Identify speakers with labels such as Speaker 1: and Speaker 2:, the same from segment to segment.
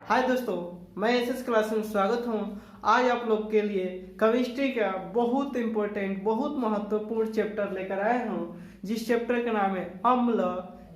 Speaker 1: हाय दोस्तों, मैं SS class में स्वागत हूं। आज आप लोग के लिए केमिस्ट्री का बहुत इंपॉर्टेंट, बहुत महत्वपूर्ण चैप्टर लेकर आए हूं, जिस चैप्टर का नाम है अम्ल,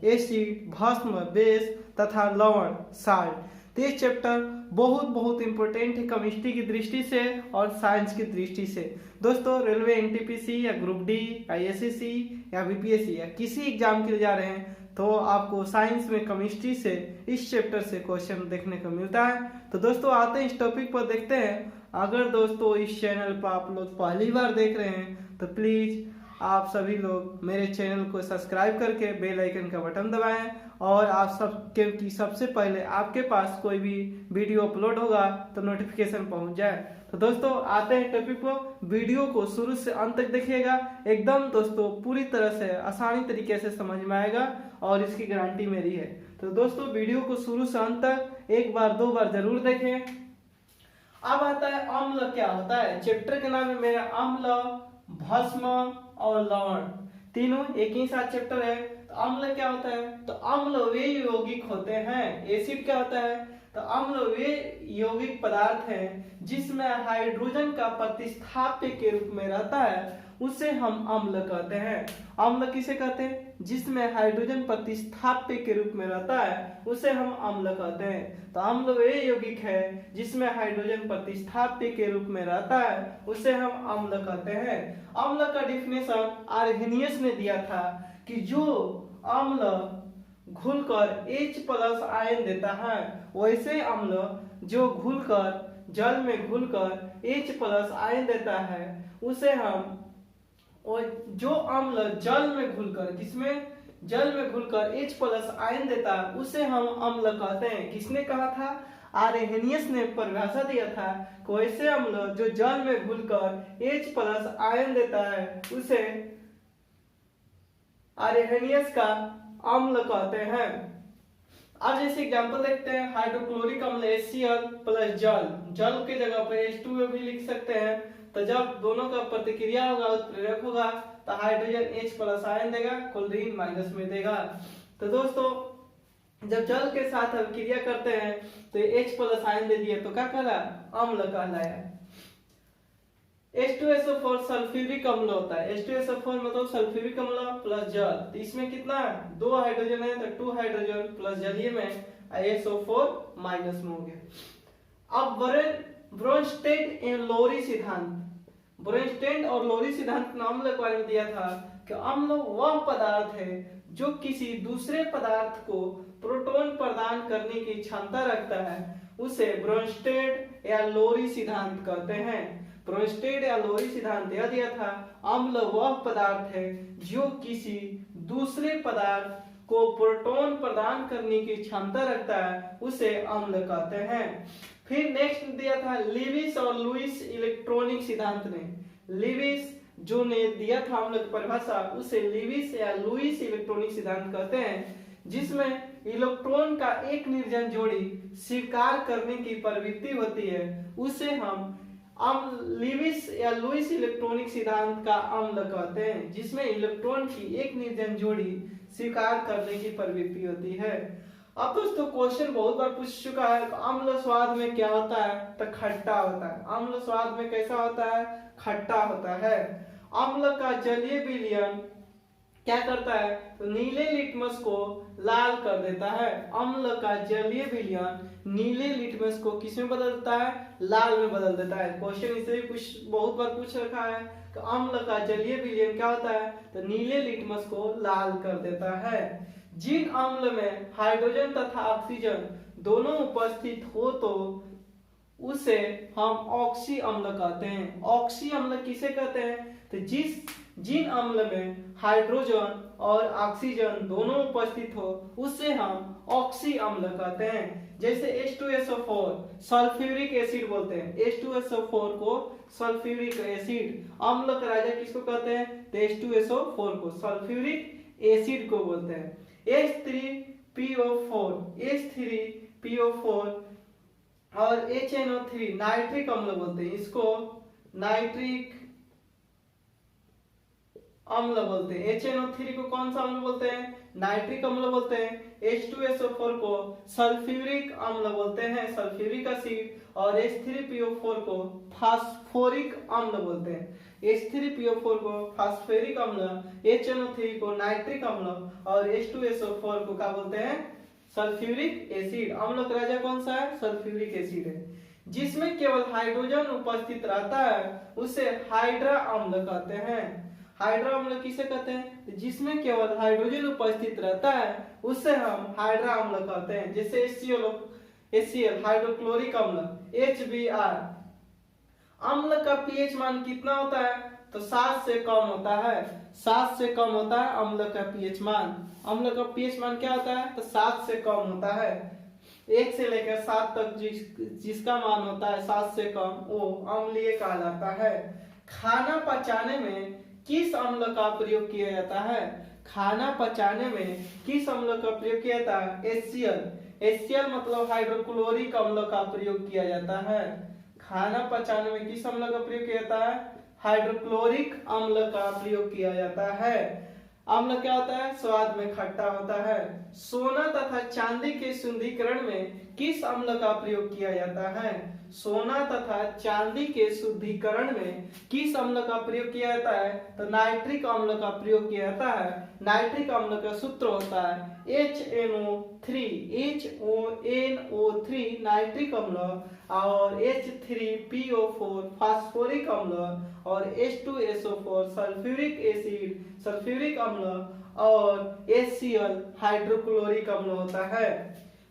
Speaker 1: एसिड, भस्म, बेस तथा लवण, साल्ट। तो ये चैप्टर बहुत बहुत इंपॉर्टेंट है केमिस्ट्री की दृष्टि से और साइंस की दृष्टि से। दोस्तों, रेलवे, एनटीपीसी या ग्रुप डी या एसएससी या बीपीएससी या किसी एग्जाम के लिए जा रहे हैं तो आपको साइंस में केमिस्ट्री से इस चैप्टर से क्वेश्चन देखने को मिलता है। तो दोस्तों, आते हैं इस टॉपिक पर, देखते हैं। अगर दोस्तों इस चैनल पर आप लोग पहली बार देख रहे हैं तो प्लीज आप सभी लोग मेरे चैनल को सब्सक्राइब करके बेल आइकन का बटन दबाएं और आप सब क्योंकि सबसे पहले आपके पास कोई भी वीडियो अपलोड होगा तो नोटिफिकेशन पहुंच जाए। तो दोस्तों, आते हैं टॉपिक पर। वीडियो को शुरू से अंत तक देखिएगा, एकदम दोस्तों पूरी तरह से आसानी तरीके से समझ में आएगा और इसकी गारंटी मेरी है। तो दोस्तों, वीडियो को शुरू से अंत तक एक बार दो बार जरूर देखें। अब आता है अम्ल क्या होता है। चैप्टर के नाम है मेरा अम्ल, भस्म और लवण, तीनों एक ही साथ चैप्टर है। तो अम्ल क्या होता है? तो अम्ल वे यौगिक होते हैं। एसिड क्या होता है? तो अम्ल वे यौगिक पदार्थ हैं जिसमें हाइड्रोजन का प्रतिस्थाप्य के रूप में रहता है, उसे हम अम्ल कहते हैं। अम्ल किसे कहते हैं? जिसमें हाइड्रोजन प्रतिस्थाप्य के रूप में रहता है उसे हम अम्ल कहते हैं। तो अम्ल वे यौगिक है जिसमें हाइड्रोजन प्रतिस्थाप्य के रूप में रहता है, उसे हम अम्ल कहते हैं। अम्ल का डिफिनेशन आर्हेनियस ने दिया था कि जो अम्ल घुलकर H+ आयन देता है, वैसे अम्ल जो घुलकर जल में घुलकर H+ आयन देता है उसे हम, और जो अम्ल जल में घुलकर, किसमें? जल में घुलकर H+ आयन देता है उसे हम अम्ल कहते हैं। किसने कहा था? आर्हेनियस ने परिभाषा दिया था कि वैसे अम्ल जो जल में घुलकर H+ आयन देता है उसे आर्हेनियस का अम्ल कहते हैं। अब जैसे एग्जांपल देखते हैं, हाइड्रोक्लोरिक अम्ल HCl प्लस जल, जल के जगह पर H2O भी लिख सकते हैं। तो जब दोनों का प्रतिक्रिया होगा, उत्प्रेरक होगा, तो हाइड्रोजन H+ आयन देगा, क्लोरीन माइनस में देगा। तो दोस्तों, जब जल के साथ अभिक्रिया करते हैं तो H+ आयन दे दिए तो क्या कहला? अम्ल कहलाया। H2SO4 सल्फ्यूरिक अम्ल होता है। H2SO4 मतलब सल्फ्यूरिक अम्ल प्लस जल। तो इसमें कितना है? 2 हाइड्रोजन है, तो 2 हाइड्रोजन प्लस जलीय में SO4 माइनस में हो गया। अब ब्रोंस्टेड एंड लोरी सिद्धांत, ब्रोंस्टेड और लोरी सिद्धांत ने अम्ल के बारे में दिया था कि अम्ल वह पदार्थ है जो किसी दूसरे पदार्थ को प्रोटॉन प्रदान करने की क्षमता रखता है, उसे ब्रोंस्टेड या लोरी सिद्धांत कहते हैं। ब्रोंस्टेड या लोरी सिद्धांत यह दिया था, अम्ल वह पदार्थ है जो किसी दूसरे पदार्थ को प्रोटॉन प्रदान करने की क्षमता रखता है, उसे अम्ल कहते हैं। फिर नेक्स्ट दिया था लिविस और लुईस इलेक्ट्रॉनिक सिद्धांत ने। लिविस जो ने दिया था अम्ल की परिभाषा, उसे लिविस या लुईस इलेक्ट्रॉनिक सिद्धांत कहते हैं, जिसमें इलेक्ट्रॉन का एक निर्जन जोड़ी स्वीकार करने की प्रवृत्ति होती है, उसे हम लिविस या लुईस इलेक्ट्रॉनिक सिद्धांत का अम्ल कहते हैं, जिसमें इलेक्ट्रॉन की एक निर्जन जोड़ी स्वीकार करने की प्रवृत्ति होती है। अब दोस्तों, क्वेश्चन बहुत बार पूछ चुका है, अम्ल स्वाद में क्या होता है? तो खट्टा होता है। अम्ल स्वाद में कैसा होता है? खट्टा होता है। अम्ल का जलीय विलयन क्या करता है? तो नीले लिटमस को लाल कर देता है। अम्ल का जलीय विलयन नीले लिटमस को किसमें बदल देता है? लाल में बदल देता है। क्वेश्चन इसे भी बहुत बार पूछ रखा है कि अम्ल का जलीय विलयन क्या होता है? तो नीले लिटमस को लाल कर देता है। जिन अम्ल में हाइड्रोजन तथा ऑक्सीजन दोनों उपस्थित हो तो उसे हम ऑक्सी अम्ल कहते हैं। ऑक्सी अम्ल किसे कहते हैं? तो जिन अम्ल में हाइड्रोजन और ऑक्सीजन दोनों उपस्थित हो उसे हम ऑक्सी अम्ल कहते हैं। जैसे H2SO4 सल्फ्यूरिक एसिड बोलते हैं। H2SO4 को सल्फ्यूरिक एसिड, अम्ल का राजा किसको कहते हैं? तो H2SO4 को सल्फ्यूरिक एसिड को बोलते हैं। H3PO4, H3PO4 और HNO3 नाइट्रिक अम्ल बोलते हैं, इसको नाइट्रिक अम्ल बोलते हैं। HNO3 को कौन सा अम्ल बोलते हैं? नाइट्रिक अम्ल बोलते हैं। H2SO4 को सल्फ्यूरिक अम्ल बोलते हैं, सल्फ्यूरिक एसिड। और H3PO4 को फास्फोरिक अम्ल बोलते हैं। H3PO4 को फास्फोरिक अम्ल, HNO3 को नाइट्रिक अम्ल और H2SO4 को क्या बोलते हैं? Sulphuric acid. अम्ल का राजा कौन सा है? सल्फ्यूरिक एसिड है। जिसमें केवल हाइड्रोजन उपस्थित रहता है उसे हाइड्रा अम्ल कहते हैं। हाइड्रा अम्ल किसे कहते हैं? जिसमें केवल हाइड्रोजन उपस्थित रहता है उसे हम हाइड्रा अम्ल कहते हैं। जैसे HCl हाइड्रोक्लोरिक अम्ल, HBr। अम्ल का पीएच मान कितना होता है? तो 7 से कम होता है। 7 से कम होता है अम्ल का पीएच मान। अम्ल का पीएच मान क्या होता है? तो 7 से कम होता है। 1 से लेकर 7 तक जिसका मान होता है 7 से कम, वो अम्लीय कहलाता है। खाना पचाने में किस अम्ल का प्रयोग किया जाता है? खाना पचाने में किस अम्ल का प्रयोग किया जाता है? HCl मतलब हाइड्रोक्लोरिक अम्ल का प्रयोग किया जाता है। खाना पचाने में किस अम्ल का प्रयोग किया जाता है? हाइड्रोक्लोरिक अम्ल का प्रयोग किया जाता है। अम्ल क्या होता है? स्वाद में खट्टा होता है। सोना तथा चांदी के शुद्धिकरण में किस अम्ल का प्रयोग किया जाता है? सोना तथा चांदी के शुद्धिकरण में किस अम्ल का प्रयोग किया जाता है? तो नाइट्रिक अम्ल का प्रयोग किया जाता है। नाइट्रिक अम्ल का सूत्र होता है HNO3 नाइट्रिक अम्ल और H3PO4 फास्फोरिक अम्ल और H2SO4 सल्फ्यूरिक अम्ल और HCl हाइड्रोक्लोरिक अम्ल होता है।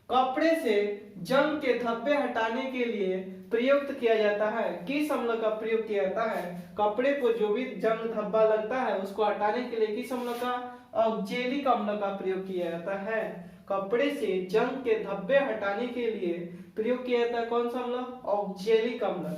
Speaker 1: कपड़े से जंग के धब्बे हटाने के लिए प्रयुक्त किया जाता है। किस अम्ल का प्रयोग किया जाता है? कपड़े को जो भी जंग धब्बा लगता है उसको हटाने के लिए किस अम्ल का? ऑक्जेलिक अम्ल का प्रयोग किया जाता है। कपड़े से जंग के धब्बे हटाने के लिए प्रयोग किया जाता है कौन सा अम्ल? ऑक्जेलिक अम्ल।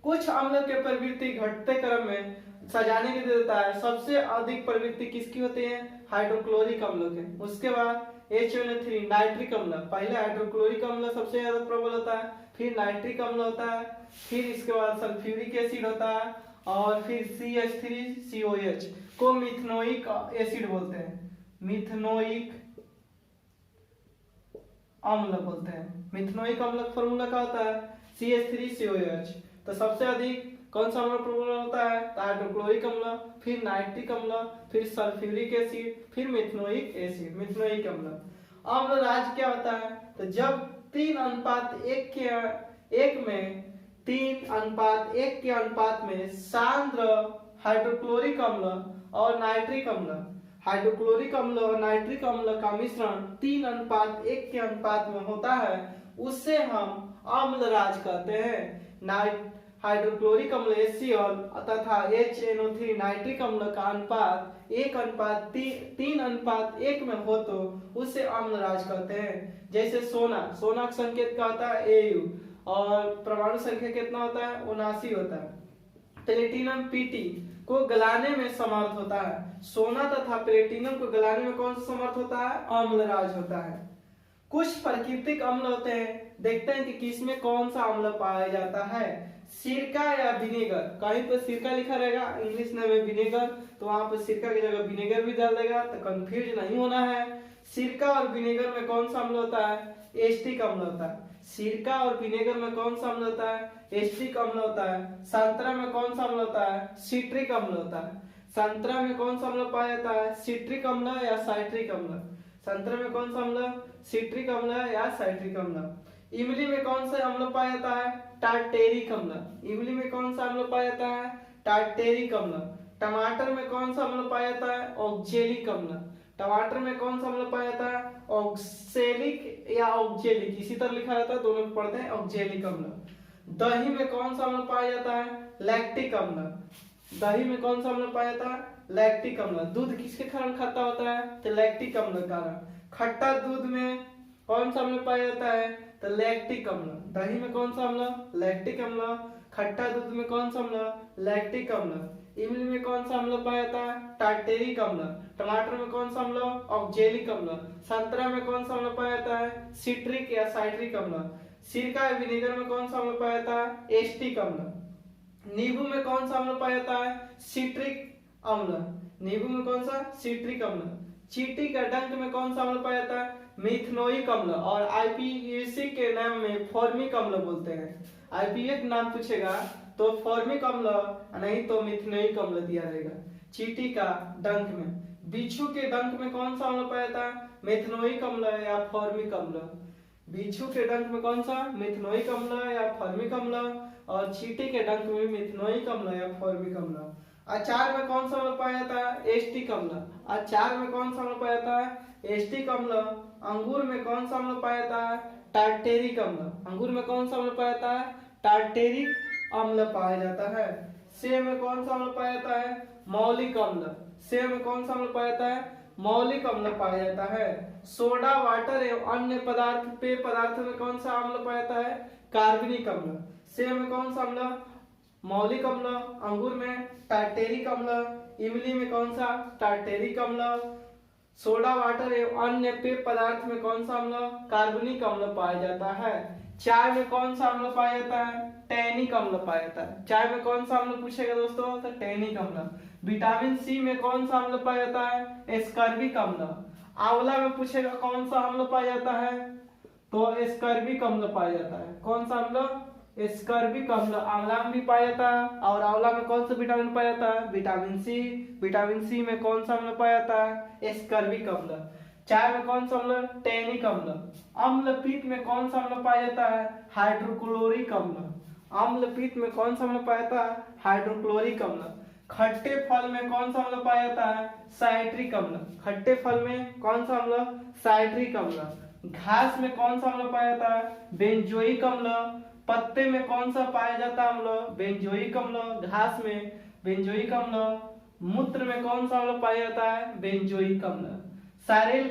Speaker 1: कुछ अम्ल के प्रवृत्ति घटते क्रम में सजाने के देता है। सबसे अधिक प्रवृत्ति किसकी होती है? हाइड्रोक्लोरिक अम्ल के। उसके बाद HNO3 नाइट्रिक अम्ल, पहले हाइड्रोक्लोरिक अम्ल सबसे ज्यादा प्रबल होता है, फिर नाइट्रिक अम्ल होता है, फिर इसके बाद सल्फ्यूरिक एसिड होता है और फिर CH3COH को मिथनोइक एसिड बोलते हैं। मिथनोइक अम्ल बोलते हैं। मिथनोइक अम्ल का फॉर्मूला क्या होता है? CH3COH। तो सबसे अधिक कौन सा अम्ल प्रबल होता है? हाइड्रोक्लोरिक अम्ल, फिर नाइट्रिक अम्ल, फिर सल्फ्यूरिक एसिड, फिर मिथनोइक एसिड, मिथनोइक अम्ल। अम्ल राज क्या होता है? तो जब 3:1 के अनुपात में सांद्र हाइड्रोक्लोरिक अम्ल और नाइट्रिक अम्ल, हाइड्रोक्लोरिक अम्ल और नाइट्रिक अम्ल का मिश्रण 3:1 के अनुपात में होता है, उससे हम अम्ल राज कहते हैं। हाइड्रोक्लोरिक अम्ल HCl तथा HNO3 नाइट्रिक अम्ल का अनुपात 3:1 में हो तो उसे अम्ल राज कहते हैं। जैसे सोना का संकेत क्या होता है? Au और परमाणु संख्या कितना होता है? 79 होता है। प्लेटिनम Pt को गलाने में समर्थ होता है। सोना तथा प्लेटिनम को गलाने में कौन सा समर्थ होता है? अम्ल राज होता है। कुछ प्राकृतिक अम्ल होते हैं, देखते हैं कि किसमें कौन सा अम्ल पाया जाता है। सिरका या विनेगर, कहीं पर सिरका लिखा रहेगा, इंग्लिश में विनेगर, तो वहां पर सिरका की जगह विनेगर भी डाल देगा, तो कंफ्यूज नहीं होना है। सिरका और विनेगर में कौन सा अम्ल होता है? एस्टिक अम्ल होता है। सिरका और विनेगर में कौन सा अम्ल होता है? एस्टिक अम्ल होता है। संतरा में कौन सा अम्ल होता है? सिट्रिक अम्ल होता है। संतरा में कौन सा अम्ल पाया जाता है? सिट्रिक अम्ल या साइट्रिक अम्ल? संतरे में कौन सा अम्ल? सिट्रिक अम्ल या साइट्रिक अम्ल। इमली में कौन सा अम्ल पाया जाता है? टार्टेरिक अम्ल। इमली में कौन सा अम्ल पाया जाता है? टार्टेरिक अम्ल। टमाटर में कौन सा अम्ल पाया जाता है? ऑक्जेलिक अम्ल। टमाटर में कौन सा अम्ल पाया जाता है? ऑक्सेलिक या ऑक्जेलिक, इसी तरह लिखा रहता है, दोनों पढ़ते हैं ऑक्जेलिक अम्ल। दही में कौन सा अम्ल पाया जाता है? लैक्टिक अम्ल। दही में कौन सा अम्ल पाया जाता है? लैक्टिक अम्ल। दूध किसके कारण खट्टा होता है? तो लैक्टिक अम्ल के कारण। खट्टा दूध में कौन सा अम्ल पाया जाता है? तो लैक्टिक अम्ल। दही में कौन सा अम्ल? लैक्टिक अम्ल। खट्टा दूध में कौन सा अम्ल? लैक्टिक अम्ल। इमली में कौन सा अम्ल पाया जाता है? टार्टेरिक अम्ल। टमाटर में कौन सा अम्ल? ऑक्जेलिक अम्ल। संतरा में कौन सा अम्ल पाया जाता है? सिट्रिक या साइट्रिक अम्ल। सिरका या विनेगर में कौन सा अम्ल पाया जाता है? एस्टिक अम्ल। नींबू में कौन सा अम्ल पाया जाता है? सिट्रिक अम्ल। नींबू में कौन सा? सिट्रिक अम्ल। चींटी का डंक में कौन सा अम्ल पाया जाता है? मिथनोइक अम्ल। और आईपीएसी के नाम में फॉर्मिक अम्ल बोलते हैं। आईपीए नाम पूछेगा तो फॉर्मिक अम्ल नहीं तो मिथनोइक अम्ल दिया रहेगा चींटी का डंक में। बिच्छू के डंक में कौन सा अम्ल पाया जाता है? मिथनोइक अम्ल या फॉर्मिक अम्ल। बिच्छू के डंक में कौन सा? मिथनोइक अम्ल या फॉर्मिक अम्ल। और चींटी के डंक में मिथनोइक अम्ल या फॉर्मिक अम्ल। अचार में कौन सा अम्ल पाया जाता है? एस्टिक अम्ल। अचार में कौन सा अम्ल पाया जाता है? एस्टिक अम्ल। अंगूर में कौन सा अम्ल पाया जाता है? टार्टेरिक अम्ल। अंगूर में कौन सा अम्ल पाया जाता है? टार्टेरिक अम्ल पाया जाता है। सेब में कौन सा अम्ल पाया जाता है? मौलिक अम्ल। सेब में कौन सा अम्ल पाया जाता है? मौलिक अम्ल पाया जाता है। सोडा, वाटर एवं अन्य पदार्थ, पेय पदार्थों में कौन सा अम्ल पाया जाता है? कार्बनिक अम्ल। सेब में कौन सा अम्ल? मौलिक अम्ल। अंगूर में टार्टेरिक अम्ल। इमली में कौन सा? टार्टेरिक अम्ल। सोडा, वाटर एवं अन्य पेय पदार्थ में कौन सा अम्ल? कार्बनिक अम्ल पाया जाता है। चाय में कौन सा अम्ल पाया जाता है? टैनिक अम्ल पाया जाता है। चाय में कौन सा अम्ल पूछेगा दोस्तों? तो टैनिक अम्ल। विटामिन सी में कौन सा अम्ल पाया जाता है? एस्कॉर्बिक अम्ल। आंवला में पूछेगा कौन सा अम्ल पाया जाता है? तो एस्कॉर्बिक अम्ल पाया जाता है। कौन सा अम्ल? एस्कॉर्बिक अम्ल आंवला में भी पाया जाता है। और आंवला में कौन सा विटामिन पाया जाता है? Vitamin C. विटामिन सी में कौन सा अम्ल पाया जाता है? एस्कॉर्बिक अम्ल। चाय में कौन सा अम्ल? टैनिक अम्ल। अम्ल पित्त में कौन सा अम्ल पाया जाता है? हाइड्रोक्लोरिक अम्ल। अम्ल पित्त में कौन सा अम्ल पाया जाता है? हाइड्रोक्लोरिक अम्ल। खट्टे फल में कौन सा अम्ल पाया जाता है? साइट्रिक अम्ल। खट्टे फल में कौन सा अम्ल? साइट्रिक अम्ल। घास में कौन सा अम्ल पाया जाता है? बेंजोइक अम्ल। पत्ते में कौन सा पाया जाता है अम्ल? बेंजोइक अम्ल। घास में बेंजोइक अम्ल। मूत्र में कौन सा अम्ल पाया जाता है? बेंजोइक अम्ल। सारेल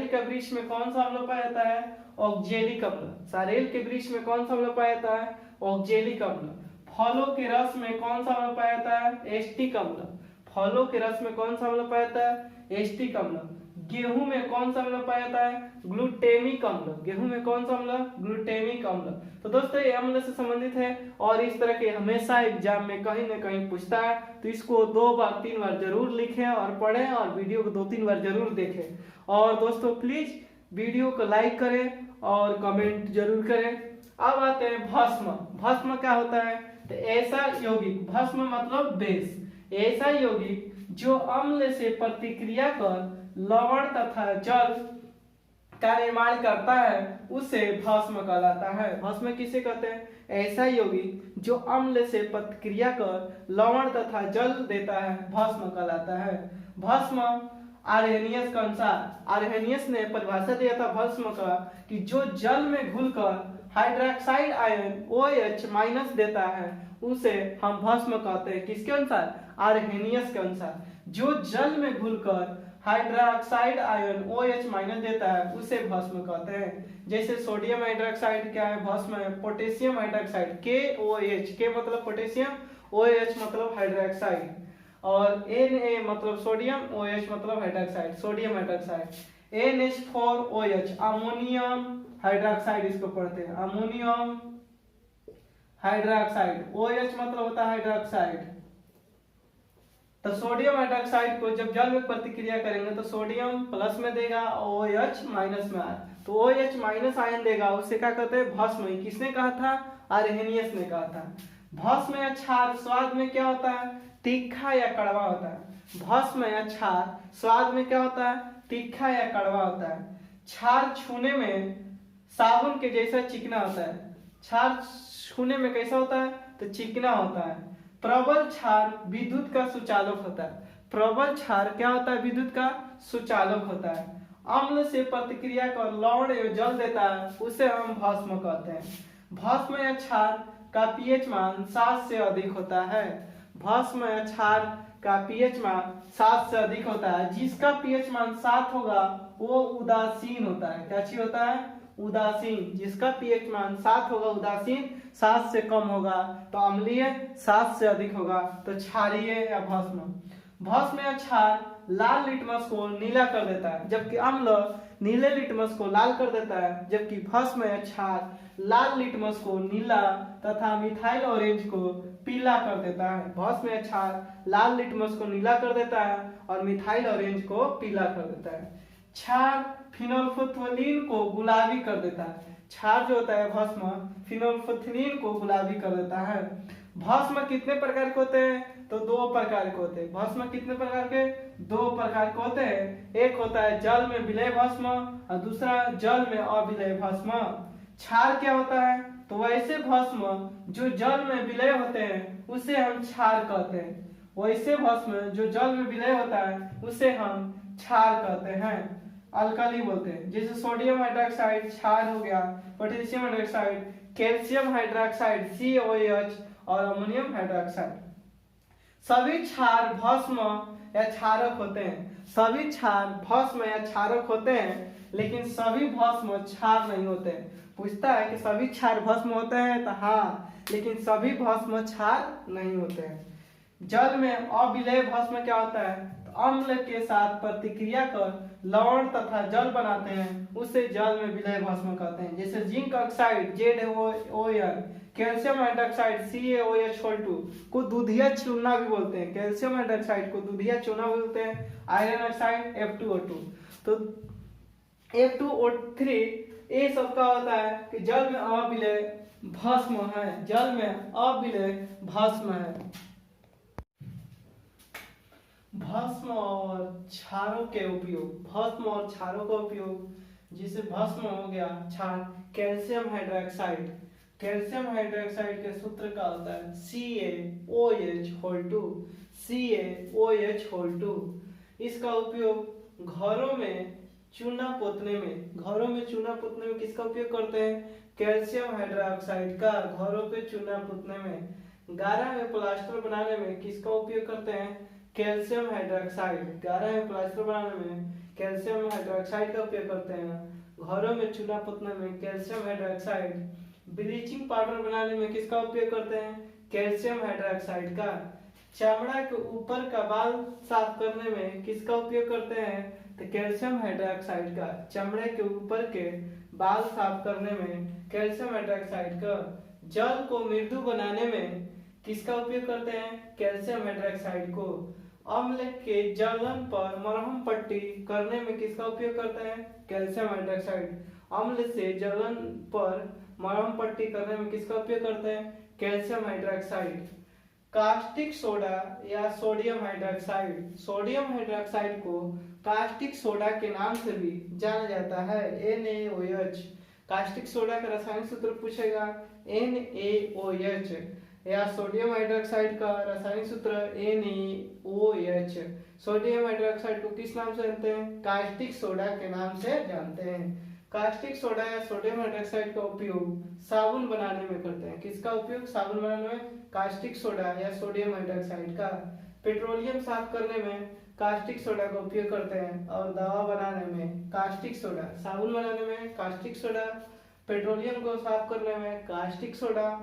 Speaker 1: का वृक्ष में कौन सा अम्ल पाया जाता है? ऑक्जेलिक अम्ल। सारेल के वृक्ष में कौन सा अम्ल पाया जाता है? ऑक्जेलिक अम्ल। फलों के रस में कौन सा अम्ल पाया जाता है? एस्टिक अम्ल। फलों के रस में कौन सा अम्ल पाया जाता है? एस्टिक अम्ल। गेहूं में कौन सा अम्ल पाया जाता है? ग्लूटेमिक अम्ल। गेहूं में कौन सा अम्ल? ग्लूटेमिक अम्ल। तो दोस्तों ये अम्ल से संबंधित है और इस तरह के हमेशा एग्जाम में कहीं ना कहीं पूछता है, तो इसको 2 बार 3 बार जरूर लिखें और पढ़ें और वीडियो को 2-3 बार जरूर देखें। और दोस्तों प्लीज वीडियो को लाइक करें और कमेंट जरूर करें। अब आते हैं भस्म। भस्म क्या होता है? तो ऐसा यौगिक, भस्म मतलब बेस, ऐसा यौगिक जो अम्ल से प्रतिक्रिया कर लवण तथा जल का निर्माण करता है उसे भस्म कहलाता है। भस्म किसे कहते हैं? ऐसा यौगिक जो अम्ल से प्रतिक्रिया कर लवण तथा जल देता है भस्म कहलाता है। भस्म आर्हेनियस के अनुसार, आर्हेनियस ने परिभाषा दिया था भस्म का कि जो जल में घुलकर हाइड्रोक्साइड आयन OH- देता है उसे हम भस्म कहते हैं। किसके अनुसार? आर्हेनियस के अनुसार। जो जल में घुलकर हाइड्रोक्साइड आयन OH- देता है उसे भस्म कहते हैं। जैसे सोडियम हाइड्रोक्साइड क्या है? भस्म है। पोटेशियम हाइड्रोक्साइड KOH, के मतलब पोटेशियम, OH मतलब हाइड्रोक्साइड, और Na मतलब सोडियम, OH मतलब hydroxide, sodium hydroxide. NH4OH ammonium hydroxide इसको पढ़ते हैं, अमोनियम हाइड्रोक्साइड। OH मतलब होता है हाइड्रोक्साइड। तो सोडियम हाइड्रोक्साइड को जब जल में प्रतिक्रिया करेंगे तो सोडियम प्लस में देगा, OH माइनस में आया तो OH माइनस आयन देगा, उससे क्या कहते हैं? भस्म। किसने कहा था? आर्हेनियस ने कहा था। भस्म या क्षार स्वाद में क्या होता है? तीखा या कड़वा होता है। भस्म या क्षार स्वाद में क्या होता है? तीखा या कड़वा होता है। क्षार छूने में साबुन के जैसा चिकना होता है। क्षार छूने में कैसा होता है? तो चिकना होता है। प्रबल क्षार विद्युत का सुचालक होता है। प्रबल क्षार क्या होता है? विद्युत का सुचालक होता है। अम्ल से प्रतिक्रिया कर लवण एवं जल देता है उसे हम भस्म कहते हैं। भस्म या क्षार का पीएच मान 7 से अधिक होता है। भस्म या क्षार का पीएच मान 7 से अधिक होता है। जिसका पीएच मान 7 होगा वो उदासीन होता है। क्या चीज होता है? उदासीन। जिसका पीएच मान 7 होगा उदासीन, 7 से कम होगा तो अम्लीय, 7 से अधिक होगा तो क्षारीय या भस्म। भस्म या क्षार लाल लिटमस को नीला कर देता है, जबकि अम्ल नीले लिटमस को लाल कर देता है, जबकि भस्म या क्षार लाल लिटमस को नीला तथा मिथाइल ऑरेंज को पीला कर देता है। भस्म या क्षार लाल लिटमस को नीला कर देता है और मिथाइल ऑरेंज को पीला कर देता है। क्षार फिनोल्फोथलीन को गुलाबी कर देता है। क्षार जो होता है भस्म फिनोल्फोथलीन को गुलाबी कर देता है। भस्म कितने प्रकार के होते हैं? तो दो प्रकार के होते हैं। भस्म कितने प्रकार के? दो प्रकार के होते हैं। एक होता है जल में विलय भस्म और दूसरा जल में अविलय भस्म। क्षार क्या होता है? तो वैसे भस्म जो जल में विलय होते हैं उसे हम क्षार कहते हैं। वैसे भस्म जो जल में विलय होता है उसे हम क्षार कहते हैं, अल्कली बोलते हैं। जैसे सोडियम हाइड्रोक्साइड क्षार हो गया, potassium hydroxide, calcium hydroxide COH और अमोनियम हाइड्रोक्साइड। सभी क्षार भस्म या क्षारक होते हैं। सभी क्षार भस्म या क्षारक होते हैं, लेकिन सभी भस्म क्षार नहीं होते हैं। पूछता है कि सभी क्षार भस्म होते हैं, तो हाँ, लेकिन सभी भस्म क्षार नहीं होते हैं। जल में अविलय भस्म क्या होता है? तो अम्ल के साथ प्रतिक्रिया कर लवण तथा जल बनाते हैं, उसे जल में विलय भस्म कहते हैं। जैसे zinc oxide ZON, calcium hydroxide CaOH2 को दूधिया चूना भी बोलते हैं। कैल्शियम हाइड्रोक्साइड को दूधिया चूना बोलते हैं। आयरन ऑक्साइड F2O2, तो F2O3, ये सब का होता है कि जल में अविलय भस्म है। जल में अविलय भस्म है। भस्म और क्षारों के उपयोग। भस्म और क्षारों का उपयोग, जिसे भस्म हो गया क्षार कैल्शियम हाइड्रोक्साइड। कैल्शियम हाइड्रोक्साइड के सूत्र का होता है CaOH2। CaOH2। इसका उपयोग घरों में चूना पोतने में किसका उपयोग करते हैं? कैल्शियम हाइड्रोक्साइड का। घरों पे चूना पोतने में। गारा में प्लास्टर बनाने में किसका उपयोग करते हैं? Calcium hydroxide. गारा में प्लास्टर बनाने में कैल्शियम हाइड्रोक्साइड का उपयोग करते हैं। घरों में चूना पोतने में कैल्शियम हाइड्रोक्साइड। ब्लीचिंग पाउडर बनाने में किसका उपयोग करते हैं? कैल्शियम हाइड्रोक्साइड का। चमड़ा के ऊपर का बाल साफ करने में किसका उपयोग करते हैं? तो कैल्शियम हाइड्रोक्साइड का। चमड़े के ऊपर के बाल साफ करने में कैल्शियम हाइड्रोक्साइड का। जल को मृदु बनाने में किसका उपयोग करते हैं? कैल्शियम हाइड्रोक्साइड को। अम्ल के जलन पर मरहम पट्टी करने में किसका उपयोग करते हैं? Calcium hydroxide. अम्ल से जलन पर मरहम पट्टी करने में किसका उपयोग करते हैं? Calcium hydroxide. कास्टिक सोडा या सोडियम हाइड्रोक्साइड। सोडियम हाइड्रोक्साइड को कास्टिक सोडा के नाम से भी जाना जाता है, NaOH। कास्टिक सोडा का रासायनिक सूत्र पूछेगा NaOH, या सोडियम हाइड्रोक्साइड का रासायनिक सूत्र NaOH। सोडियम हाइड्रोक्साइड को किस नाम से जानते हैं? कास्टिक सोडा के नाम से जानते हैं। कास्टिक सोडा या सोडियम हाइड्रोक्साइड का उपयोग साबुन बनाने में करते हैं। किसका उपयोग साबुन बनाने में? कास्टिक सोडा या सोडियम हाइड्रोक्साइड का। पेट्रोलियम साफ करने में कास्टिक सोडा का उपयोग करते हैं, और दवा बनाने में कास्टिक सोडा। साबुन बनाने में कास्टिक सोडा, पेट्रोलियम को साफ करने में कास्टिक सोडा,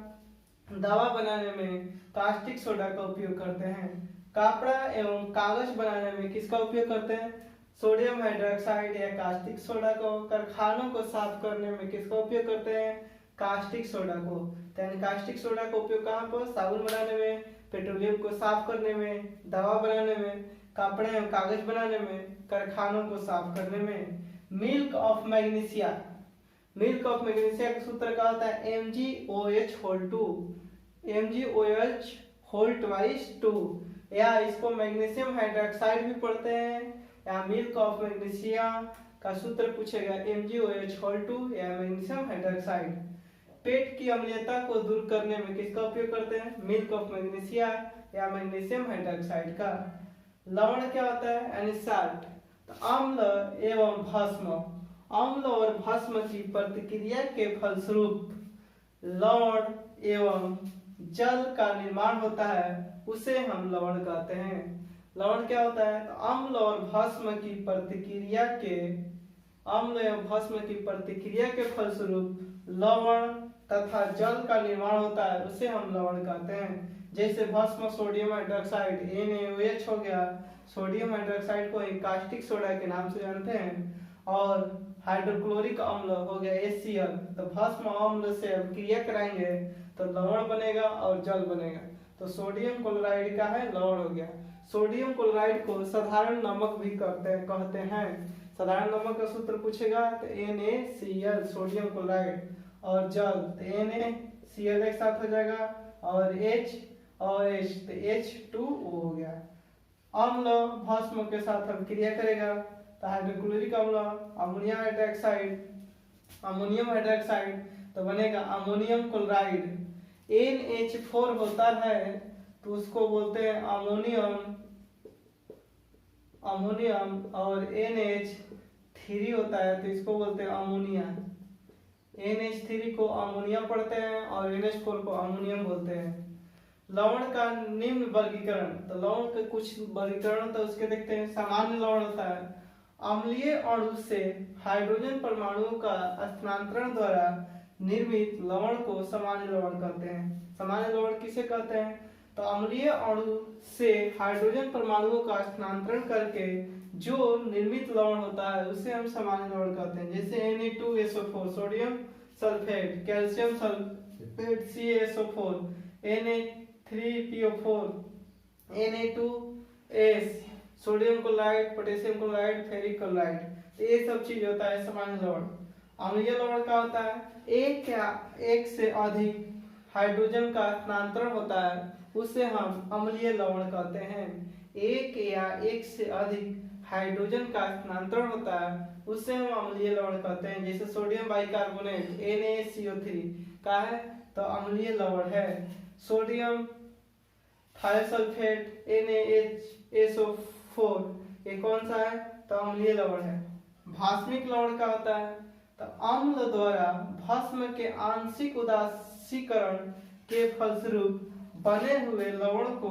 Speaker 1: दवा बनाने में कास्टिक सोडा का उपयोग करते हैं। कपड़ा एवं कागज बनाने में किसका उपयोग करते हैं? सोडियम हाइड्रोक्साइड या कास्टिक सोडा को। कारखानों को साफ करने में किसका उपयोग करते हैं? कास्टिक सोडा को। यानी कास्टिक सोडा का उपयोग कहाँ पर? साबुन बनाने में, पेट्रोलियम को साफ करने में, दवा बनाने में, कपड़े एवं कागज बनाने में, कारखानों को साफ करने में। Milk of magnesia. Milk of magnesia का सूत्र क्या होता है? MgOH2। MgOH2, या इसको मैग्नीशियम हाइड्रोक्साइड भी पढ़ते हैं, या मिल्क ऑफ मैग्नीशिया का सूत्र पूछेगा MgOH2 या मैग्नीशियम हाइड्रोक्साइड। पेट की अम्लता को दूर करने में किसका उपयोग करते हैं? मिल्क ऑफ मैग्नीशिया या मैग्नीशियम हाइड्रोक्साइड का। लवण क्या होता है? यानी साल्ट। तो अम्ल एवं भस्म। अम्ल और भस्म की प्रतिक्रिया के फलस्वरूप लवण एवं जल का निर्माण होता है, उसे हम लवण कहते हैं। लवण क्या होता है? तो अम्ल और भस्म की प्रतिक्रिया के फलस्वरूप लवण तथा जल का निर्माण होता है, उसे हम लवण कहते हैं। जैसे भस्म सोडियम हाइड्रोक्साइड NaOH हो गया। सोडियम हाइड्रोक्साइड को कास्टिक सोडा के नाम से जानते हैं, और हाइड्रोक्लोरिक अम्ल हो गया HCl। तो भस्म अम्ल से अब क्रिया कराएंगे तो लवण बनेगा और जल बनेगा। तो सोडियम क्लोराइड का है लवण हो गया। सोडियम क्लोराइड को साधारण नमक भी कहते हैं। साधारण नमक का सूत्र पूछेगा तो NaCl सोडियम क्लोराइड, और जल तो NaCl एक साथ हो जाएगा और H और H तो H2O हो गया। अम्ल भस्म के साथ अब क्रिया करेगा तो हाइड्रोक्लोरिक अम्ल अमोनियम हाइड्रोक्साइड तो बनेगा अमोनियम क्लोराइड। NH4 होता है तो उसको बोलते हैं अमोनियम और NH3 होता है तो इसको बोलते हैं अमोनिया। NH3 को अमोनिया पढ़ते हैं और NH4 को अमोनियम बोलते हैं। लवण का निम्न वर्गीकरण, तो लवण के कुछ वर्गीकरण तो उसके देखते हैं। सामान्य लवण होता है अम्लीय अणु से हाइड्रोजन परमाणुओं का स्थानांतरण द्वारा निर्मित लवण को सामान्य लवण कहते हैं। सामान्य लवण किसे कहते हैं? तो अम्लीय अणु से हाइड्रोजन परमाणुओं का स्थानांतरण करके जो निर्मित लवण होता है उसे हम सामान्य लवण कहते हैं। जैसे Na2SO4 sodium sulphate, calcium sulphate CaSO4, Na3PO4, Na2S sodium chloride, potassium chloride, ferric chloride, तो ये सब चीज होता है सामान्य लवण। अम्लीय लवण का होता है एक या एक से अधिक हाइड्रोजन का स्थानांतरण होता है उसे हम अम्लीय लवण कहते हैं। एक या एक से अधिक हाइड्रोजन का स्थानांतरण होता है उसे हम अम्लीय लवण कहते हैं। जैसे सोडियम बाइकार्बोनेट NaCO3 का है तो अम्लीय लवण है। सोडियम थायोसल्फेट NaHSO4 ये कौन सा है? तो अम्लीय लवण है। भास्मिक लवण का होता है तो अम्ल द्वारा भस्म के आंशिक उदासीकरण के फलस्वरूप बने हुए लवण को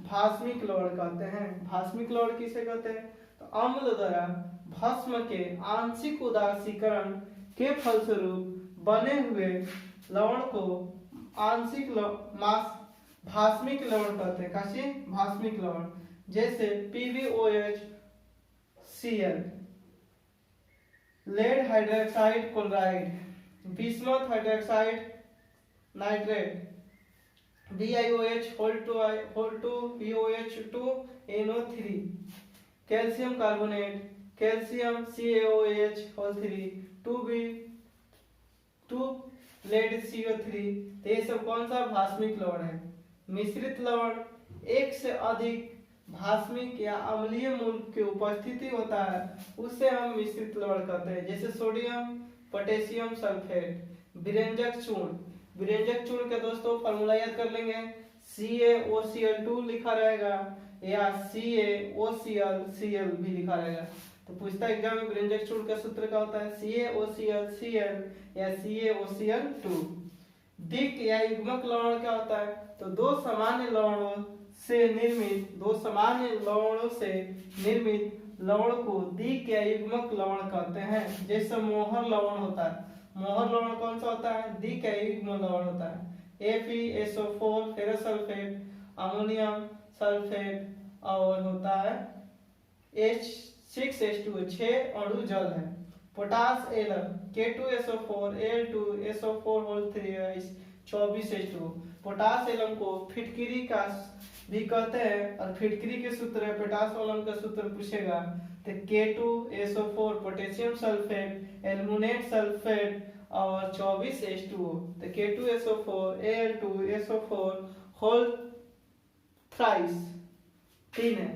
Speaker 1: भास्मिक लवण कहते हैं। भास्मिक लवण किसे कहते हैं? तो अम्ल द्वारा भस्म के आंशिक उदासीकरण के फलस्वरूप बने हुए लवण को भास्मिक लवण कहते हैं। काशी भास्मिक लवण, जैसे PbOHCl, lead hydroxide chloride, bismuth hydroxide nitrate, BiOH(2)POH2NO3, calcium carbonate, calcium CaOH(3), 2 lead CO3, तो ये सब कौन सा भास्मिक लवण है। मिश्रित लवण एक से अधिक भास्मिक या अम्लीय मूल की उपस्थिति होता है उसे हम मिश्रित लवण कहते हैं। जैसे सोडियम पोटेशियम सल्फेट, विरंजक चूर्ण के दोस्तों फॉर्मूला याद कर लेंगे, CaOCl2 लिखा रहेगा या CaOClCl भी लिखा रहेगा। तो पूछता एग्जाम में विरंजक चूर्ण का सूत्र क्या होता है? CaOClCl या CaOCl2। दिक या युग्मक लवण क्या होता है? तो दो सामान्य लवणों से निर्मित लवण को दिक या युग्मक लवण कहते हैं। जैसे मोहर लवण होता है। मोहर लवण कौन सा होता है? दिक या युग्म लवण होता है। FeSO4 ferrous sulphate, ammonium sulphate और होता है H6H2 6 अणु जल है। Potash Alum, K2SO4 Al2SO4 24H2। Potash alum को फिटकिरी का भी कहते हैं और फिटकिरी के सूत्र है पोटास एलम का सूत्र पूछेगा तो K2SO4 potassium sulphate, aluminate sulphate और 24H2O। तो K2SO4 Al2SO4 होल थ्राइस 3 है।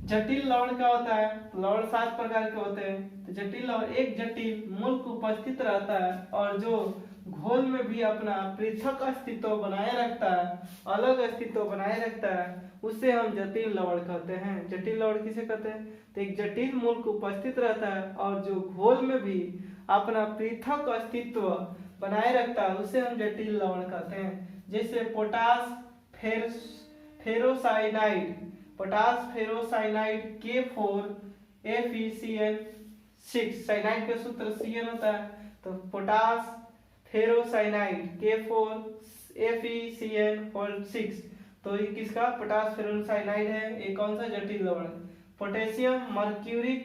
Speaker 1: जटिल लवण क्या होता है? लवण 7 प्रकार के होते हैं। तो जटिल लवण एक जटिल मूलक उपस्थित रहता है और जो घोल में भी अपना पृथक अस्तित्व बनाए रखता है, अलग अस्तित्व बनाए रखता है, उसे हम जटिल लवण कहते हैं। जटिल लवण किसे कहते हैं? तो एक जटिल मूलक उपस्थित रहता है और जो घोल में भी अपना पृथक अस्तित्व बनाए रखता है उसे हम जटिल लवण कहते हैं। जैसे पोटास फेरोसाइनाइड K4FeCl6, साइनाइड का सूत्र Cn होता है। तो पोटास फेरोसाइनाइड K4FeCl6, तो ये किसका? पोटास फेरोसाइनाइड है। ये कौन सा जटिल लवण? Potassium mercuric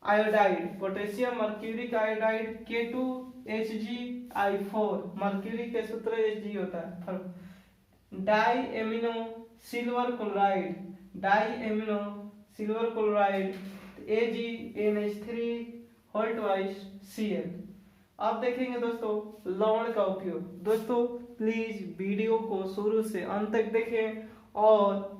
Speaker 1: iodide, potassium mercuric iodide K2HgI4, mercury के सूत्र Hg होता है। Di amino silver chloride, di amino silver chloride AgNH3 अब देखेंगे दोस्तों लवण का उपयोग। दोस्तों प्लीज वीडियो को शुरू से अंत तक देखें और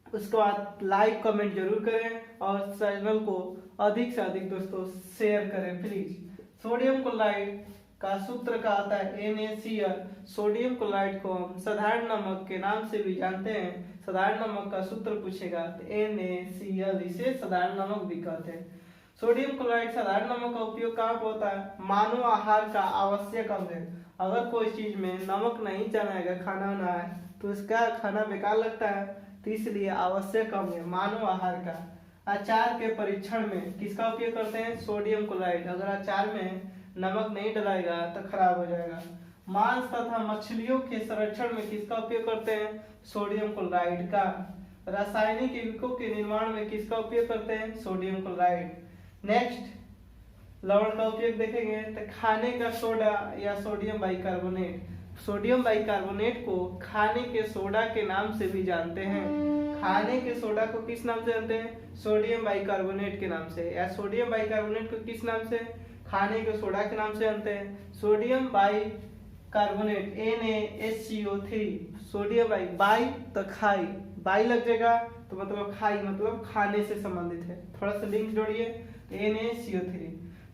Speaker 1: उसके बाद लाइक कमेंट जरूर करें और चैनल को अधिक से अधिक दोस्तों शेयर करें प्लीज। सोडियम क्लोराइड का सूत्र का आता है NaCl। सोडियम क्लोराइड को हम साधारण नमक के नाम से भी जानते हैं। साधारण नमक का सूत्र पूछेगा तो NaCl, इसे साधारण नमक भी कहते हैं। सोडियम क्लोराइड साधारण नमक का उपयोग कहाँ पर होता है? मानव आहार का आवश्यक अंग है। अगर कोई चीज में नमक नहीं चलाएगा, खाना ना है तो उसका खाना बेकार लगता है, तो इसलिए आवश्यक अंग है मानव आहार का। अचार के परीक्षण में किसका उपयोग करते हैं? Sodium chloride. अगर अचार में नमक नहीं डलाएगा तो खराब हो जाएगा। मांस तथा मछलियों के संरक्षण में किसका उपयोग करते हैं? सोडियम क्लोराइड का। रासायनिक यौगिकों के निर्माण में किसका उपयोग करते हैं? Sodium chloride. नेक्स्ट लवण का उपयोग देखेंगे तो खाने का सोडा या सोडियम बाइकार्बोनेट। सोडियम बाइकार्बोनेट को खाने के सोडा के नाम से भी जानते हैं। खाने के सोडा को किस नाम से जानते हैं? सोडियम बाइकार्बोनेट के नाम से। या सोडियम बाइकार्बोनेट को किस नाम से? खाने के सोडा के नाम से जानते हैं। Sodium bicarbonate NaHCO3। Sodium by तो खाई, बाई लग जाएगा तो मतलब खाई, मतलब खाने से संबंधित है। थोड़ा सा लिंक जोड़िए NaCO3।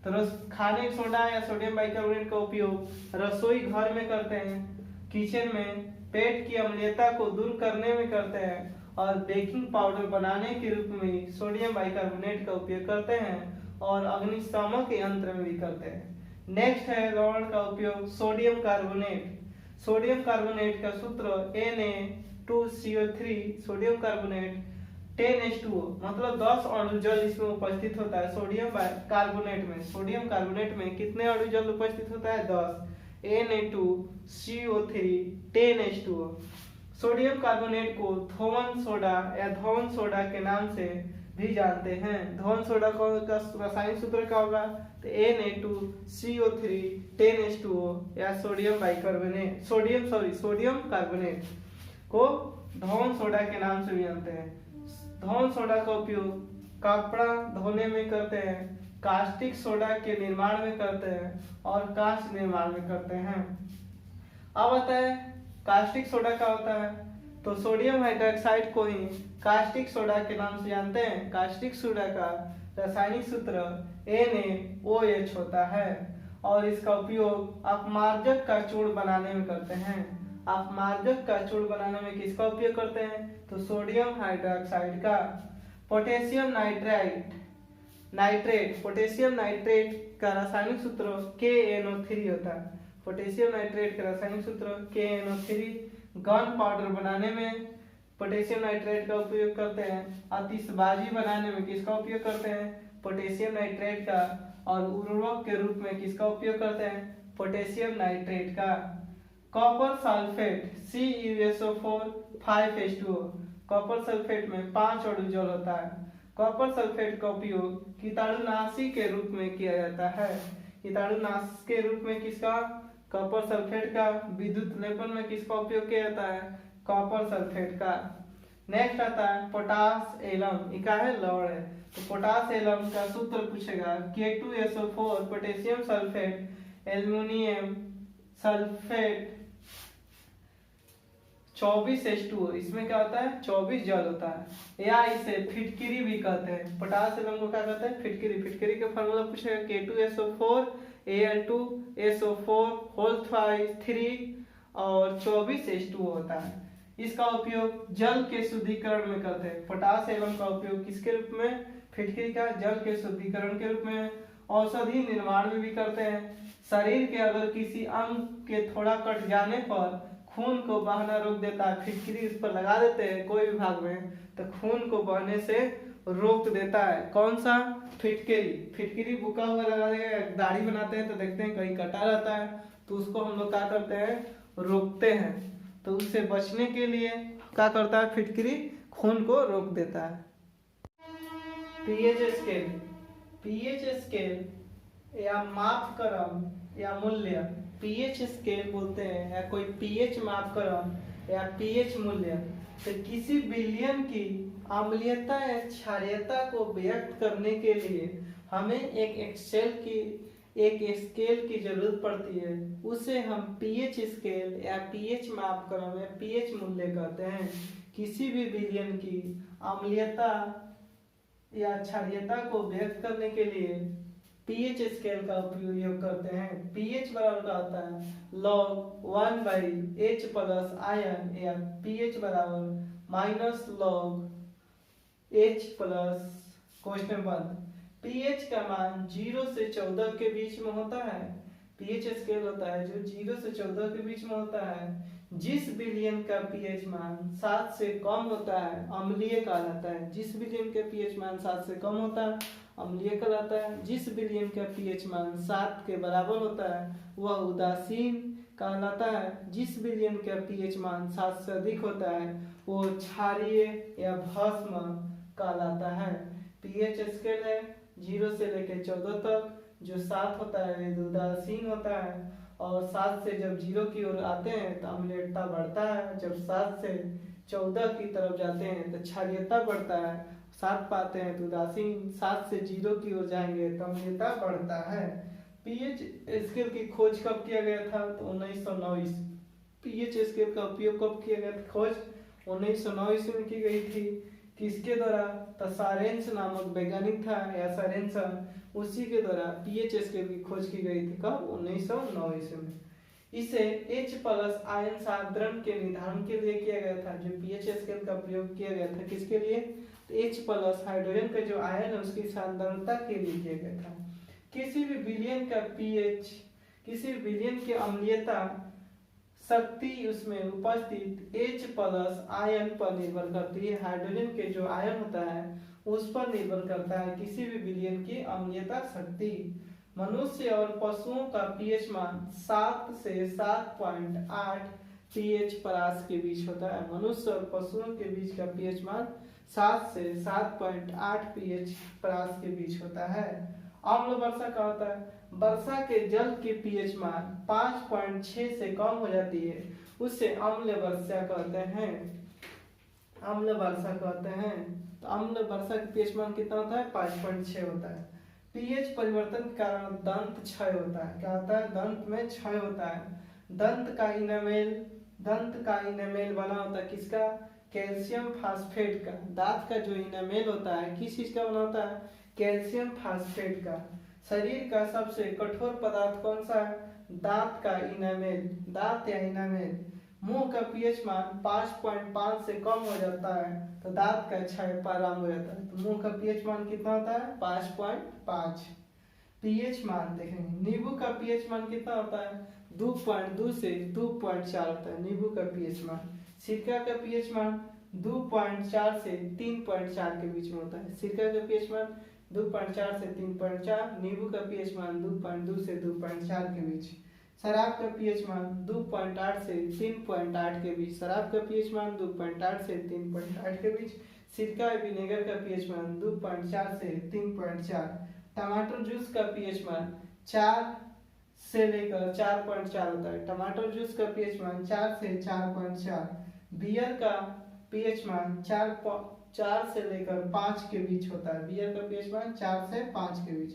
Speaker 1: तो खाने सोडा या सोडियम बाइकार्बोनेट का उपयोग रसोई घर में करते हैं, किचन में पेट की अम्लीयता को दूर करने में करते हैं और बेकिंग पाउडर बनाने के रूप में सोडियम बाइकार्बोनेट का उपयोग करते हैं और अग्निशामक यंत्र में भी करते हैं। नेक्स्ट है लवण का उपयोग सोडियम कार्बोनेट। सोडियम कार्बोनेट का सूत्र Na2CO3। सोडियम कार्बोनेट 10H2O, मतलब 10 अणु जल इसमें उपस्थित होता है। सोडियम कार्बोनेट में, सोडियम कार्बोनेट में कितने अणु जल उपस्थित होता है? 10। Na2CO3 10H2O। सोडियम कार्बोनेट को धोवन सोडा या धोवन सोडा के नाम से भी जानते हैं। धोवन सोडा का रासायनिक सूत्र क्या होगा? तो Na2CO3 10H2O या सोडियम कार्बोनेट को धोवन सोडा के नाम से भी जानते हैं। धोवन सोडा का उपयोग कपड़ा धोने में करते हैं, कास्टिक सोडा के निर्माण में करते हैं और कांच निर्माण में करते हैं। अब आता है कास्टिक सोडा क्या होता है? तो सोडियम हाइड्रोक्साइड को ही कास्टिक सोडा के नाम से जानते हैं। कास्टिक सोडा का रासायनिक सूत्र NaOH होता है और इसका उपयोग अपमार्जक का चूर्ण बनाने में करते हैं। अपमार्जक का चूर्ण बनाने में किसका उपयोग करते हैं? तो सोडियम हाइड्रोक्साइड का। पोटेशियम नाइट्रेट, पोटेशियम नाइट्रेट का रासायनिक सूत्र KNO3 होता है। पोटेशियम नाइट्रेट का रासायनिक सूत्र KNO3। गन पाउडर बनाने में पोटेशियम नाइट्रेट का उपयोग करते हैं। आतिशबाजी बनाने में किसका उपयोग करते हैं? पोटेशियम नाइट्रेट का। और उर्वरक के रूप में किसका उपयोग करते हैं? पोटेशियम नाइट्रेट का। Copper sulphate CuSO4 5H2O। Copper sulphate में 5 अणु जल होता है। कॉपर सल्फेट का उपयोग कीटाणुनाशी के रूप में किया जाता है। कीटाणुनाश के रूप में किसका? कॉपर सल्फेट का। विद्युत लेपन में किसका उपयोग किया जाता है? कॉपर सल्फेट का। नेक्स्ट आता है पोटास एलम। इका है लवण है, तो पोटास एलम का सूत्र पूछेगा K2SO4 potassium sulphate aluminium sulphate 24H2O। इसमें क्या होता है? 24 जल होता है, या इसे फिटकिरी भी कहते हैं। पोटास एलम को क्या कहते हैं? फिटकिरी। फिटकिरी का फॉर्मूला पूछेगा K2SO4 Al2SO4 होल 3 और 24H2O होता है। इसका उपयोग जल के शुद्धिकरण में करते हैं। पोटास एलम का उपयोग किसके रूप में? फिटकिरी का जल के शुद्धिकरण के रूप में। औषधि निर्माण में भी करते हैं। शरीर के अगर किसी अंग के थोड़ा कट जाने पर खून को बहना रोक देता है, फिटकिरी इस पर लगा देते हैं कोई भी भाग में, तो खून को बहने से रोक देता है। कौन सा? फिटकिरी। फिटकिरी बुका हुआ लगा देगा, दाढ़ी बनाते हैं तो देखते हैं कहीं कटा रहता है, तो उसको हम लोग क्या करते हैं? रोकते हैं। तो उससे बचने के लिए क्या करता है? फिटकिरी खून को रोक देता है। PH scale. पीएच स्केल या मापक्रम या मूल्य, पीएच स्केल बोलते हैं या कोई पीएच मापक्रम या पीएच मूल्य, तो किसी विलयन की अम्लीयता या क्षारीयता को व्यक्त करने के लिए हमें एक स्केल की जरूरत पड़ती है। उसे हम पीएच स्केल या पीएच मापक्रम या पीएच मूल्य कहते हैं। किसी भी विलयन की अम्लीयता या क्षारीयता को व्यक्त करने के लिए पीएच स्केल का उपयोग करते हैं। पीएच बराबर का होता है log 1/H प्लस आयन, या पीएच बराबर -log H प्लस क्वेश्चन बंद। पीएच का मान 0 से 14 के बीच में होता है। पीएच स्केल होता है जो 0 से 14 के बीच में होता है। जिस विलयन का पीएच मान 7 से कम होता है अम्लीय कहलाता है। जिस विलयन का पीएच मान 7 से कम होता है अम्लीय कहलाता है। जिस विलयन का पीएच मान 7 के बराबर होता है वह उदासीन कहलाता है। जिस विलयन का पीएच मान 7 से अधिक होता है वो क्षारीय या भस्म कहलाता है। पीएच स्केल है 0 से लेकर 14 तक। जो 7 होता है वे उदासीन होता है, और 7 से जब 0 की ओर आते हैं तो अम्लीयता बढ़ता है। जब 7 से 14 की तरफ जाते हैं तो क्षारीयता बढ़ता है। 7 पाते हैं तो उदासीन, 7 से 0 की ओर जाएंगे तो अम्लीयता बढ़ता है। पीएच स्केल की खोज कब किया गया था? तो 1909 पीएच स्केल का उपयोग कब किया गया था? खोज 1909 में की गई थी। किसके द्वारा? तो सारेंस नामक वैज्ञानिक था या सारेंसन, उसी के द्वारा पीएच स्केल की खोज की गई थी। कब? 1909 में। इसे H प्लस आयन साधारण के निर्धारण के लिए किया गया था। जो पीएच स्केल का प्रयोग किया गया था किसके लिए? तो H प्लस हाइड्रोजन का जो आयन है उसकी सांद्रता के लिए किया गया था। किसी भी विलयन का पीएच, किसी विलयन की अम्लीयता शक्ति उसमें उपस्थित H प्लस आयन पर निर्भर करती है। हाइड्रोजन के जो आयन होता है उस पर निर्भर करता है किसी भी विलयन की अम्लीयता शक्ति। मनुष्य और पशुओं का पीएच मान 7 से 7.8 पीएच परास के बीच होता है। मनुष्य और पशुओं के बीच का पीएच मान 7 से 7.8 पीएच परास के बीच होता है। अम्ल वर्षा का होता है, वर्षा के जल के पीएच मान 5.6 से कम हो जाती है, उससे अम्ल वर्षा कहते हैं। अम्ल वर्षा कहते हैं। तो अम्ल वर्षा का पीएच मान कितना होता है? 5.6 होता है। पीएच परिवर्तन के कारण दंत क्षय होता है। क्या होता है? दंत में क्षय होता है। दंत का इनेमेल बना होता है किसका? कैल्शियम फास्फेट का। दांत का जो इनेमेल होता है किस चीज का बना होता है? कैल्शियम फास्फेट का। शरीर का सबसे कठोर पदार्थ कौन सा है? दांत का इनेमेल, दांत या इनेमेल। मुंह का पीएच मान 5.5 से कम हो जाता है तो दांत का क्षय प्रारंभ हो जाता है। तो मुंह का पीएच मान कितना होता है? 5.5। पीएच मान देखेंगे। नींबू का पीएच मान कितना होता है? 2.2 से 2.4 होता है नींबू का पीएच मान। सिरका का पीएच मान 2.4 से 3.4 के बीच में होता है। सिरका का पीएच मान 2.4 से 3.4, नींबू का पीएच मान 2.2 से 2.4 के बीच। शराब का पीएच मान 2.8 से 3.8 के बीच। शराब का पीएच मान 2.8 से 3.8 के बीच। सिरका विनेगर का पीएच मान 2.4 से 3.4। टमाटर जूस का पीएच मान 4 से लेकर 4.4 होता है। टमाटर जूस का पीएच मान 4 से 4.4। बियर का पीएच मान 4 से लेकर 5 के बीच होता है। बियर का पीएच मान 4 से 5 के बीच।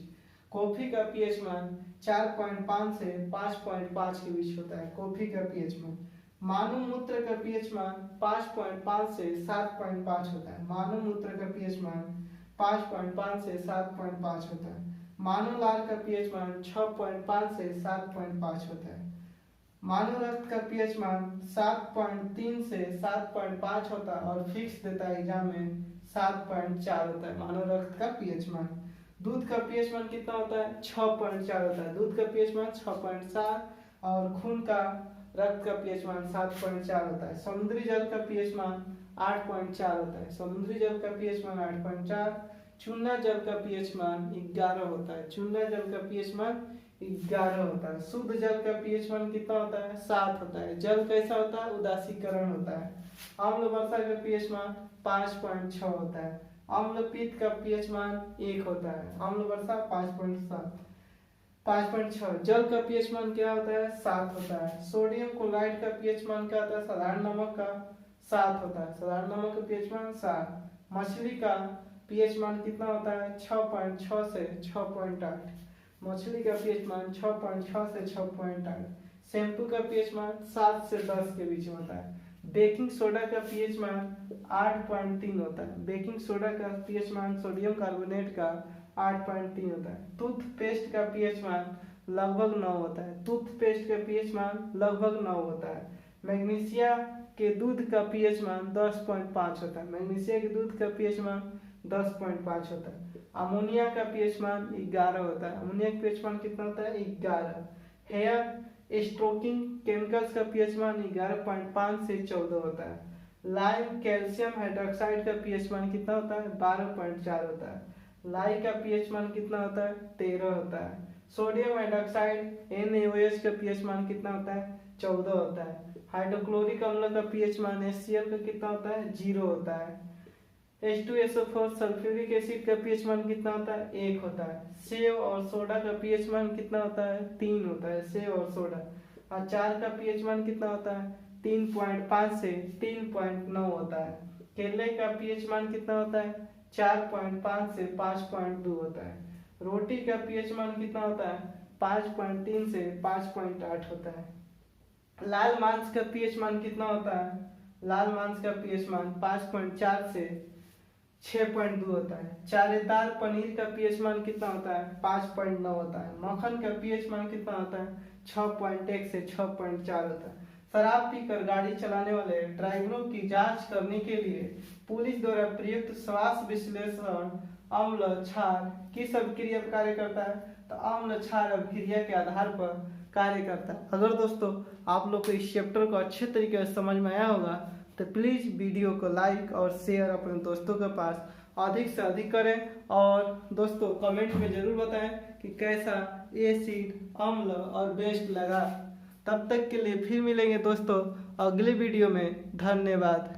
Speaker 1: कॉफी का पीएच मान 4.5 से 5.5 के बीच होता है। कॉफी का पीएच मान। मानव मूत्र का पीएच मान 5.5 से 7.5 होता है। मानव मूत्र का पीएच मान 5.5 से 7.5 होता है। मानव लार का पीएच मान 6.5 से 7.5 होता है। मानव रक्त का पीएच मान 7.3 से 7.5 होता है और फिक्स देता है एग्जाम में 7.4 होता है मानव रक्त का पीएच मान। दूध का पीएच मान कितना होता है? 6.4 होता है। दूध का पीएच मान 6.4 और खून का रक्त का पीएच मान 7.4 होता है। समुद्री जल का पीएच मान 8.4 होता है। समुद्री जल का पीएच मान 8.4। चूना जल का पीएच मान 11 होता है। चूना जल का पीएच मान 11 होता है। शुद्ध जल का पीएच मान कितना होता है? 7 होता है। जल कैसा होता है? उदासीकरण होता है। अम्ल वर्षा का पीएच मान 5.6 होता है। अम्ल पित्त का पीएच मान 1 होता है। अम्ल वर्षा 5.7, 5.6। जल का पीएच मान क्या होता है? 7 होता है। सोडियम क्लोराइड का पीएच मान क्या होता है? साधारण नमक का 7 होता है। साधारण नमक का पीएच मान 7। मछली का पीएच मान कितना होता है? 6.6 से 6.8। मछली का पीएच मान 6.6 से 6.8। शैम्पू का पीएच मान 7 से 10 के बीच में होता है। बेकिंग सोडा का पीएच मान 8.3 होता है। बेकिंग सोडा का पीएच मान सोडियम कार्बोनेट का 8.3 होता है। टूथपेस्ट का पीएच मान लगभग 9 होता है। टूथपेस्ट का पीएच मान लगभग 9 होता है। मैग्नीशिया के दूध का पीएच मान 10.5 होता है। मैग्नीशिया के दूध का पीएच मान 10.5 होता है। अमोनिया का पीएच मान 11 होता है। अमोनिया का पीएच मान कितना होता है? 11। हेयर स्ट्रोकिंग केमिकल्स का पीएच मान 11.5 से 14 होता है। लाइम कैल्शियम हाइड्रोक्साइड का पीएच मान कितना होता है? 12.4 होता है। लाई का पीएच मान कितना होता है? 13 होता है। सोडियम हाइड्रोक्साइड NaOH का पीएच मान कितना होता है? 14 होता है। हाइड्रोक्लोरिक अम्ल का पीएच मान HCl का कितना होता है? 0 होता है। H2SO4 सल्फ्यूरिक एसिड का पीएच मान कितना होता है? 1 होता है। सेव और सोडा का पीएच मान कितना होता है? 3 होता है। सेव और सोडा। अचार का पीएच मान कितना होता है? 3.5 से 3.9 होता है। केले का पीएच मान कितना होता है? 4.5 से 5.2 होता है। रोटी का पीएच मान कितना होता है? 5.3 से 5.8 होता है। लाल मांस का पीएच मान कितना होता है? लाल मांस का पीएच मान 5.4 से 6.2 होता है। चारेदार पनीर का पीएच मान कितना होता है? 5.9 होता है। मक्खन का पीएच मान कितना होता है? 6.1 से 6.4 होता है। शराब पीकर गाड़ी चलाने वाले ड्राइवरों की जांच करने के लिए पुलिस द्वारा प्रयुक्त स्वास्थ्य विश्लेषण अम्ल क्षार किस अभिक्रिया पर कार्य करता है? तो अम्ल क्षार अभिक्रिया के आधार पर कार्य करता है। अगर दोस्तों आप लोग को इस चैप्टर को अच्छे तरीके से समझ में आया होगा तो प्लीज़ वीडियो को लाइक और शेयर अपने दोस्तों के पास अधिक से अधिक करें। और दोस्तों कमेंट में ज़रूर बताएं कि कैसा एसिड, अम्ल और बेस्ट लगा। तब तक के लिए फिर मिलेंगे दोस्तों अगले वीडियो में। धन्यवाद।